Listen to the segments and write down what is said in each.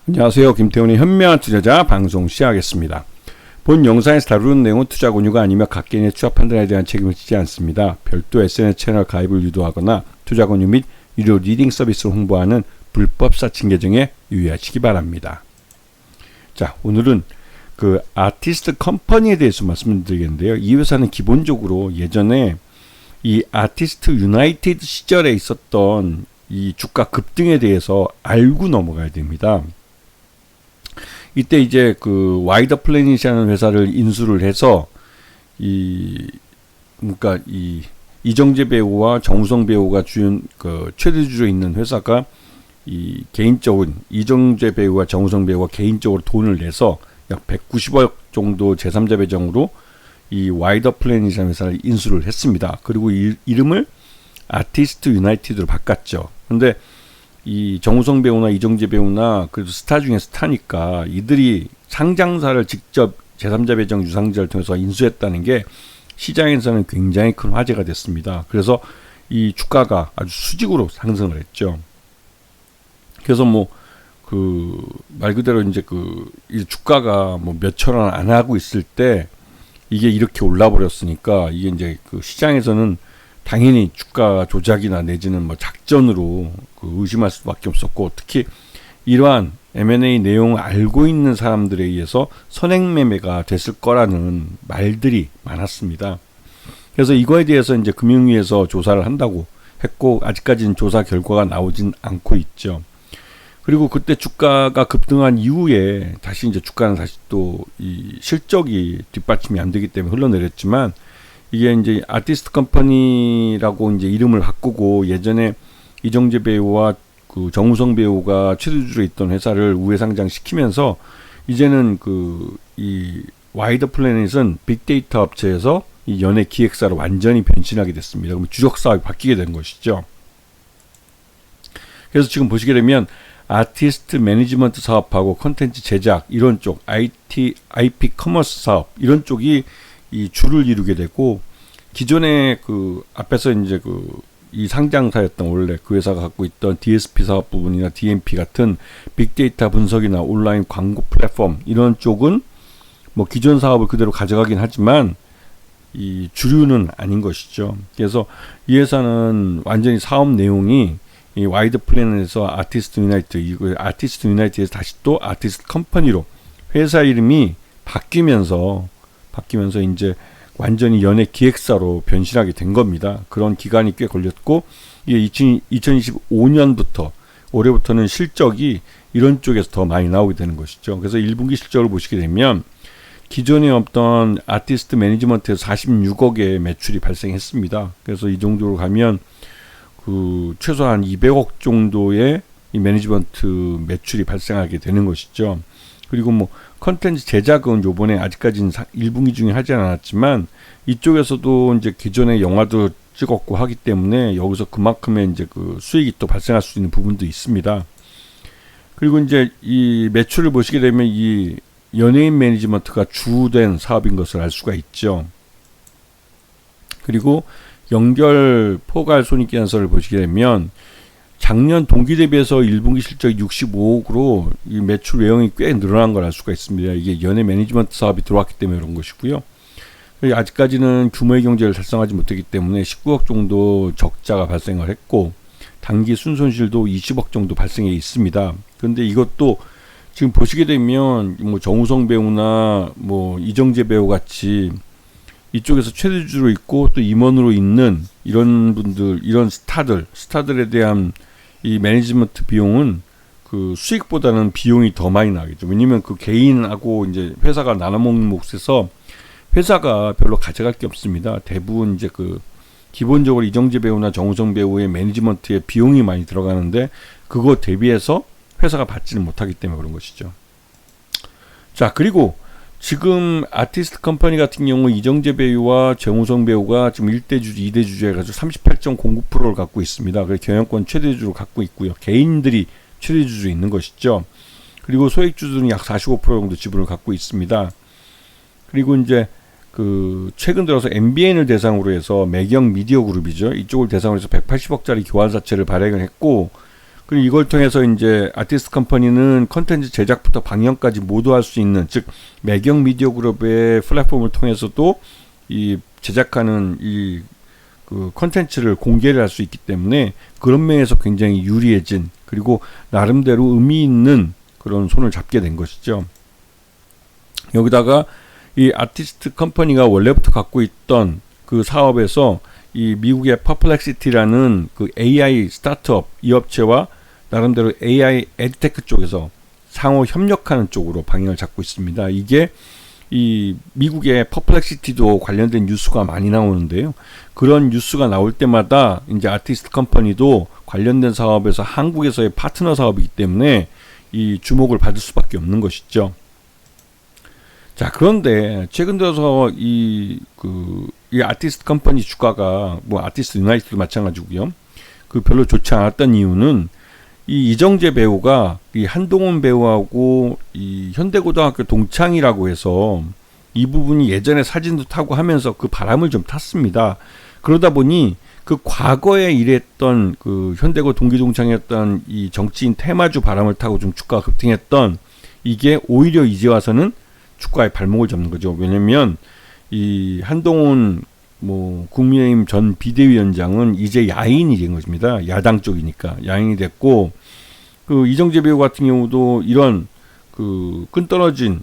안녕하세요. 김태훈의 현명한 투자자 방송 시작하겠습니다. 본 영상에서 다루는 내용은 투자 권유가 아니며 각 개인의 투자 판단에 대한 책임을 지지 않습니다. 별도 SNS 채널 가입을 유도하거나 투자 권유 및 유료 리딩 서비스를 홍보하는 불법 사칭 계정에 유의하시기 바랍니다. 자, 오늘은 그 아티스트 컴퍼니에 대해서 말씀드리겠는데요. 이 회사는 기본적으로 예전에 이 아티스트 유나이티드 시절에 있었던 이 주가 급등에 대해서 알고 넘어가야 됩니다. 이때 이제 그 와이더 플래닛이라는 회사를 인수를 해서 그러니까 이정재 배우와 정우성 배우가 주연 그 최대주주로 있는 회사가 이 개인적인 이정재 배우와 정우성 배우가 개인적으로 돈을 내서 약 190억 정도 제3자 배정으로 이 와이더 플래닛이라는 회사를 인수를 했습니다. 그리고 이름을 아티스트 유나이티드로 바꿨죠. 근데 이 정우성 배우나 이정재 배우나 그래도 스타 중에 스타니까 이들이 상장사를 직접 제3자 배정 유상증자를 통해서 인수했다는 게 시장에서는 굉장히 큰 화제가 됐습니다. 그래서 이 주가가 아주 수직으로 상승을 했죠. 그래서 뭐 그 말 그대로 이제 이 주가가 뭐 몇천 원 안 하고 있을 때 이게 이렇게 올라 버렸으니까 이게 이제 그 시장에서는 당연히 주가 조작이나 내지는 뭐 작전으로 의심할 수밖에 없었고, 특히 이러한 M&A 내용을 알고 있는 사람들에 의해서 선행 매매가 됐을 거라는 말들이 많았습니다. 그래서 이거에 대해서 이제 금융위에서 조사를 한다고 했고, 아직까지는 조사 결과가 나오진 않고 있죠. 그리고 그때 주가가 급등한 이후에 다시 이제 주가는 다시 또 이 실적이 뒷받침이 안 되기 때문에 흘러내렸지만, 이게 이제 아티스트 컴퍼니라고 이제 이름을 바꾸고 예전에 이정재 배우와 그 정우성 배우가 최대주주로 있던 회사를 우회 상장시키면서 이제는 이 와이더 플래닛은 빅데이터 업체에서 이 연예 기획사로 완전히 변신하게 됐습니다. 그러면 주력 사업이 바뀌게 된 것이죠. 그래서 지금 보시게 되면 아티스트 매니지먼트 사업하고 컨텐츠 제작 이런 쪽, IP 커머스 사업 이런 쪽이 이 주를 이루게 되고, 기존에 그 앞에서 이제 이 상장사였던 원래 그 회사가 갖고 있던 DSP 사업 부분이나 DMP 같은 빅데이터 분석이나 온라인 광고 플랫폼 이런 쪽은 뭐 기존 사업을 그대로 가져가긴 하지만 이 주류는 아닌 것이죠. 그래서 이 회사는 완전히 사업 내용이 이 와이드 플래닛에서 아티스트 유나이티드, 이거 아티스트 유나이티드에서 다시 또 아티스트 컴퍼니로 회사 이름이 바뀌면서 이제 완전히 연예 기획사로 변신하게 된 겁니다. 그런 기간이 꽤 걸렸고, 이게 2025년부터 올해부터는 실적이 이런 쪽에서 더 많이 나오게 되는 것이죠. 그래서 1분기 실적을 보시게 되면 기존에 없던 아티스트 매니지먼트에서 46억의 매출이 발생했습니다. 그래서 이 정도로 가면 최소한 200억 정도의 이 매니지먼트 매출이 발생하게 되는 것이죠. 그리고 뭐 컨텐츠 제작은 요번에 아직까지는 1분기 중에 하지 않았지만 이쪽에서도 이제 기존의 영화도 찍었고 하기 때문에 여기서 그만큼의 이제 수익이 또 발생할 수 있는 부분도 있습니다. 그리고 이제 이 매출을 보시게 되면 이 연예인 매니지먼트가 주된 사업인 것을 알 수가 있죠. 그리고 연결 포괄 손익계산서를 보시게 되면 작년 동기 대비해서 1분기 실적이 65억으로 이 매출 외형이 꽤 늘어난 걸 알 수가 있습니다. 이게 연예 매니지먼트 사업이 들어왔기 때문에 그런 것이고요. 아직까지는 규모의 경제를 달성하지 못했기 때문에 19억 정도 적자가 발생을 했고, 단기 순손실도 20억 정도 발생해 있습니다. 그런데 이것도 지금 보시게 되면 뭐 정우성 배우나 뭐 이정재 배우 같이 이쪽에서 최대주주로 있고 또 임원으로 있는 이런 분들, 이런 스타들에 대한 이 매니지먼트 비용은 그 수익보다는 비용이 더 많이 나겠죠. 왜냐면 그 개인하고 이제 회사가 나눠먹는 몫에서 회사가 별로 가져갈 게 없습니다. 대부분 이제 기본적으로 이정재 배우나 정우성 배우의 매니지먼트에 비용이 많이 들어가는데 그거 대비해서 회사가 받지는 못하기 때문에 그런 것이죠. 자, 그리고 지금 아티스트 컴퍼니 같은 경우 이정재 배우와 정우성 배우가 지금 1대 주주, 2대 주주 해가지고 38.09%를 갖고 있습니다. 그래서 경영권 최대주주로 갖고 있고요. 개인들이 최대주주 있는 것이죠. 그리고 소액주주는 약 45% 정도 지분을 갖고 있습니다. 그리고 이제 최근 들어서 MBN을 대상으로 해서 매경 미디어 그룹이죠. 이쪽을 대상으로 해서 180억짜리 교환사채를 발행을 했고, 그리고 이걸 통해서 이제 아티스트 컴퍼니는 컨텐츠 제작부터 방영까지 모두 할 수 있는, 즉 매경 미디어 그룹의 플랫폼을 통해서도 이 제작하는 이 그 컨텐츠를 공개를 할 수 있기 때문에 그런 면에서 굉장히 유리해진, 그리고 나름대로 의미 있는 그런 손을 잡게 된 것이죠. 여기다가 이 아티스트 컴퍼니가 원래부터 갖고 있던 그 사업에서 이 미국의 퍼플렉시티라는 그 AI 스타트업 이 업체와 나름대로 AI 에드테크 쪽에서 상호 협력하는 쪽으로 방향을 잡고 있습니다. 이게 이 미국의 퍼플렉시티도 관련된 뉴스가 많이 나오는데요. 그런 뉴스가 나올 때마다 이제 아티스트 컴퍼니도 관련된 사업에서 한국에서의 파트너 사업이기 때문에 이 주목을 받을 수밖에 없는 것이죠. 자, 그런데 최근 들어서 이 아티스트 컴퍼니 주가가 뭐 아티스트 유나이티도 마찬가지고요. 그 별로 좋지 않았던 이유는 이 이정재 배우가 이 한동훈 배우하고 이 현대고등학교 동창이라고 해서 이 부분이 예전에 사진도 타고 하면서 그 바람을 좀 탔습니다. 그러다 보니 그 과거에 일했던 그 현대고 동기 동창이었던 이 정치인 테마주 바람을 타고 좀 주가가 급등했던, 이게 오히려 이제 와서는 주가의 발목을 잡는 거죠. 왜냐면 이 한동훈 뭐 국민의힘 전 비대위원장은 이제 야인이 된 것입니다. 야당 쪽이니까 야인이 됐고, 그 이정재 배우 같은 경우도 이런 그 끈떨어진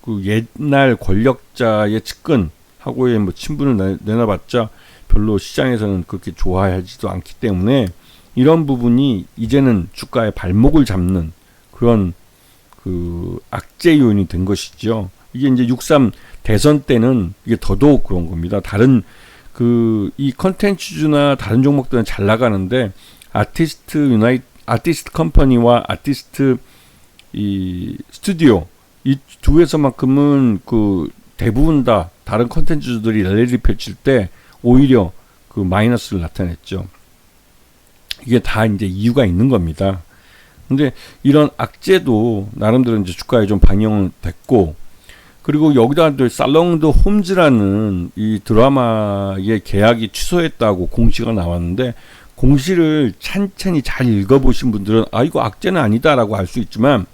그 옛날 권력자의 측근하고의 뭐 친분을 내놔봤자 별로 시장에서는 그렇게 좋아하지도 않기 때문에 이런 부분이 이제는 주가의 발목을 잡는 그런 그 악재 요인이 된 것이죠. 이게 이제 6.3 대선 때는 이게 더더욱 그런 겁니다. 다른 이 컨텐츠주나 다른 종목들은 잘 나가는데 아티스트 컴퍼니와 아티스트 이 스튜디오 이 두 회사만큼은 그 대부분 다 다른 컨텐츠주들이 랠리를 펼칠 때 오히려 그 마이너스를 나타냈죠. 이게 다 이제 이유가 있는 겁니다. 근데 이런 악재도 나름대로 이제 주가에 좀 반영을 됐고, 그리고 여기다 또 살롱드 홈즈라는 이 드라마의 계약이 취소했다고 공시가 나왔는데, 공시를 찬찬히 잘 읽어보신 분들은 아 이거 악재는 아니다라고 알 수 있지만,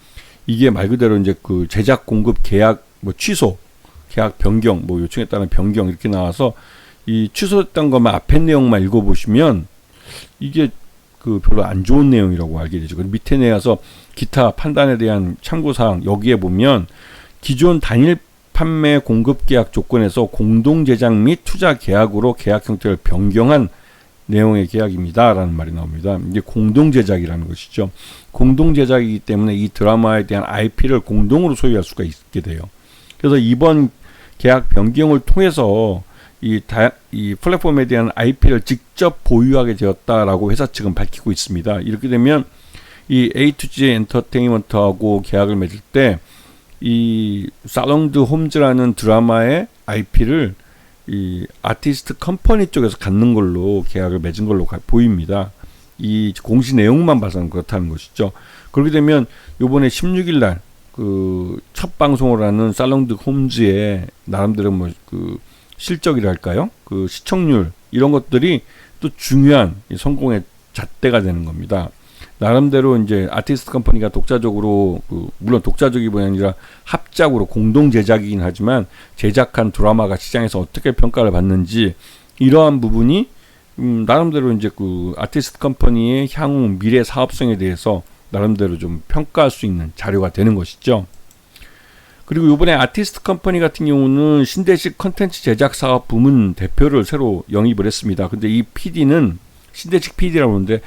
이게 말 그대로 이제 그 제작 공급 계약 뭐 취소, 계약 변경, 뭐 요청에 따른 변경 이렇게 나와서 이 취소했던 것만 앞에 내용만 읽어보시면 이게 그 별로 안 좋은 내용이라고 알게 되죠. 그리고 밑에 내려서 기타 판단에 대한 참고사항 여기에 보면 기존 단일 판매 공급 계약 조건에서 공동 제작 및 투자 계약으로 계약 형태를 변경한 내용의 계약입니다 라는 말이 나옵니다. 이게 공동 제작이라는 것이죠. 공동 제작이기 때문에 이 드라마에 대한 IP를 공동으로 소유할 수가 있게 돼요. 그래서 이번 계약 변경을 통해서 이 플랫폼에 대한 IP를 직접 보유하게 되었다라고 회사 측은 밝히고 있습니다. 이렇게 되면 이 A2G 엔터테인먼트하고 계약을 맺을 때 이 살롱드 홈즈라는 드라마의 IP를 이 아티스트 컴퍼니 쪽에서 갖는 걸로 계약을 맺은 걸로 보입니다. 이 공시 내용만 봐서는 그렇다는 것이죠. 그렇게 되면 요번에 16일 날 그 첫 방송을 하는 살롱드 홈즈의 나름대로 뭐 그 실적이랄까요? 그 시청률 이런 것들이 또 중요한 성공의 잣대가 되는 겁니다. 나름대로 이제 아티스트 컴퍼니가 독자적으로 물론 독자적이 아니라 합작으로 공동 제작이긴 하지만 제작한 드라마가 시장에서 어떻게 평가를 받는지 이러한 부분이 나름대로 이제 그 아티스트 컴퍼니의 향후 미래 사업성에 대해서 나름대로 좀 평가할 수 있는 자료가 되는 것이죠. 그리고 이번에 아티스트 컴퍼니 같은 경우는 신대식 컨텐츠 제작 사업 부문 대표를 새로 영입을 했습니다. 근데 이 PD는 신대식 PD라고 하는데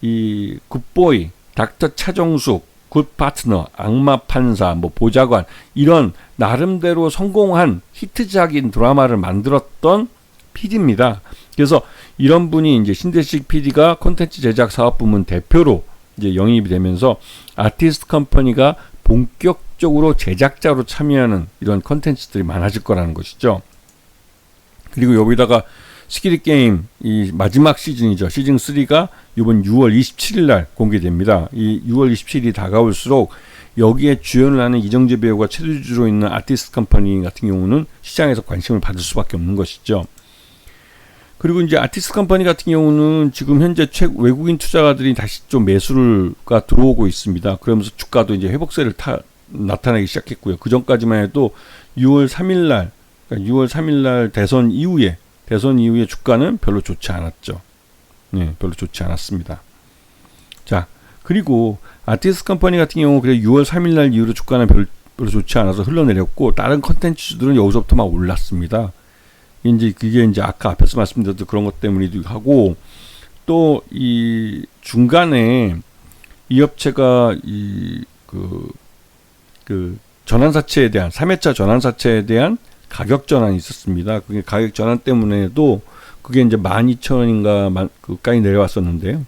이 굿보이, 닥터 차정숙, 굿파트너, 악마 판사, 뭐 보좌관 이런 나름대로 성공한 히트작인 드라마를 만들었던 PD입니다. 그래서 이런 분이 이제 신대식 PD가 콘텐츠 제작 사업 부문 대표로 이제 영입이 되면서 아티스트 컴퍼니가 본격적으로 제작자로 참여하는 이런 콘텐츠들이 많아질 거라는 것이죠. 그리고 여기다가 스키드 게임 이 마지막 시즌이죠. 시즌 3가 이번 6월 27일 날 공개됩니다. 이 6월 27일이 다가올수록 여기에 주연을 하는 이정재 배우가 최대주주로 있는 아티스트 컴퍼니 같은 경우는 시장에서 관심을 받을 수밖에 없는 것이죠. 그리고 이제 아티스트 컴퍼니 같은 경우는 지금 현재 외국인 투자가들이 다시 좀 매수가 들어오고 있습니다. 그러면서 주가도 이제 회복세를 나타나기 시작했고요. 그 전까지만 해도 6월 3일 날, 그러니까 6월 3일 날 대선 이후에 주가는 별로 좋지 않았죠. 네, 별로 좋지 않았습니다. 자, 그리고 아티스트 컴퍼니 같은 경우 그래 6월 3일 날 이후로 주가는 별로 좋지 않아서 흘러내렸고 다른 컨텐츠들은 여기서부터 막 올랐습니다. 이제 그게 이제 아까 앞에서 말씀드렸던 그런 것 때문이기도 하고 또 이 중간에 이 업체가 그 전환사채에 대한 3회차 전환사채에 대한 가격 전환이 있었습니다. 그게 가격 전환 때문에도 그게 이제 12,000원인가 그까지 내려왔었는데요.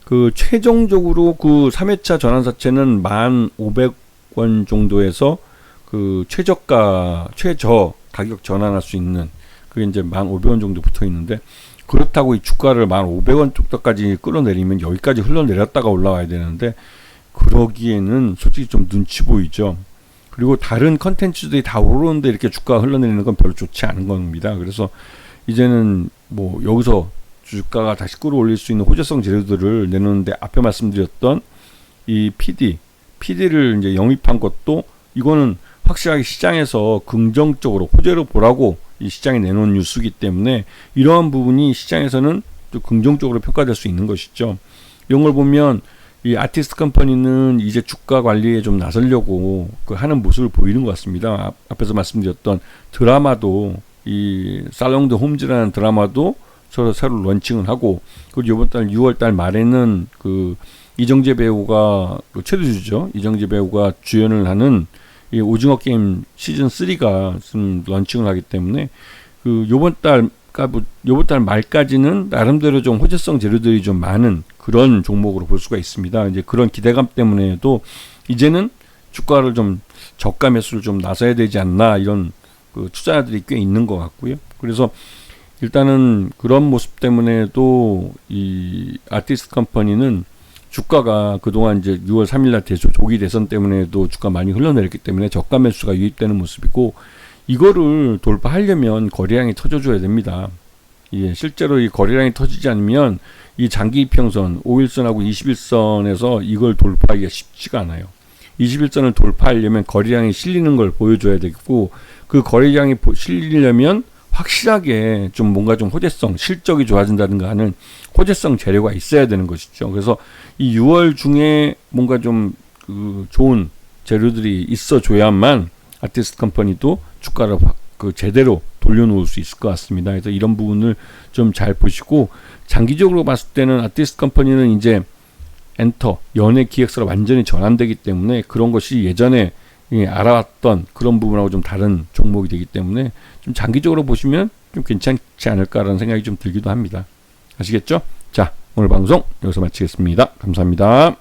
그 최종적으로 그 3회차 전환사채는 1,500원 정도에서 그 최저 가격 전환할 수 있는 그게 이제 1,500원 정도 붙어 있는데 그렇다고 이 주가를 1,500원 정도까지 끌어내리면 여기까지 흘러내렸다가 올라와야 되는데 그러기에는 솔직히 좀 눈치 보이죠. 그리고 다른 컨텐츠들이 다 오르는데 이렇게 주가가 흘러내리는 건 별로 좋지 않은 겁니다. 그래서 이제는 뭐 여기서 주가가 다시 끌어올릴 수 있는 호재성 재료들을 내놓는데 앞에 말씀드렸던 이 PD를 이제 영입한 것도 이거는 확실하게 시장에서 긍정적으로 호재로 보라고 이 시장에 내놓은 뉴스이기 때문에 이러한 부분이 시장에서는 또 긍정적으로 평가될 수 있는 것이죠. 이런 걸 보면 이 아티스트 컴퍼니는 이제 주가 관리에 좀 나서려고 하는 모습을 보이는 것 같습니다. 앞에서 말씀드렸던 드라마도 이 살롱 드 홈즈라는 드라마도 새로 런칭을 하고 그리고 이번 달 6월 달 말에는 그 이정재 배우가 최대주죠. 이정재 배우가 주연을 하는 이 오징어 게임 시즌 3가 런칭을 하기 때문에 그 요번 달 말까지는 나름대로 좀 호재성 재료들이 좀 많은 그런 종목으로 볼 수가 있습니다. 이제 그런 기대감 때문에도 이제는 주가를 좀 저가 매수를 좀 나서야 되지 않나 이런 그 투자자들이 꽤 있는 것 같고요. 그래서 일단은 그런 모습 때문에도 이 아티스트 컴퍼니는 주가가 그동안 이제 6월 3일날 조기 대선 때문에도 주가 많이 흘러내렸기 때문에 저가 매수가 유입되는 모습이고 이거를 돌파하려면 거래량이 터져줘야 됩니다. 예, 실제로 이 거래량이 터지지 않으면 이 장기 이평선 5일선하고 21선에서 이걸 돌파하기가 쉽지가 않아요. 21선을 돌파하려면 거래량이 실리는 걸 보여줘야 되고 그 거래량이 실리려면 확실하게 좀 뭔가 좀 호재성, 실적이 좋아진다든가 하는 호재성 재료가 있어야 되는 것이죠. 그래서 이 6월 중에 뭔가 좀 좋은 재료들이 있어줘야만 아티스트 컴퍼니도 주가를 제대로 돌려놓을 수 있을 것 같습니다. 그래서 이런 부분을 좀 잘 보시고 장기적으로 봤을 때는 아티스트 컴퍼니는 이제 연예 기획사로 완전히 전환되기 때문에 그런 것이 예전에 알아왔던 그런 부분하고 좀 다른 종목이 되기 때문에 좀 장기적으로 보시면 좀 괜찮지 않을까라는 생각이 좀 들기도 합니다. 아시겠죠? 자, 오늘 방송 여기서 마치겠습니다. 감사합니다.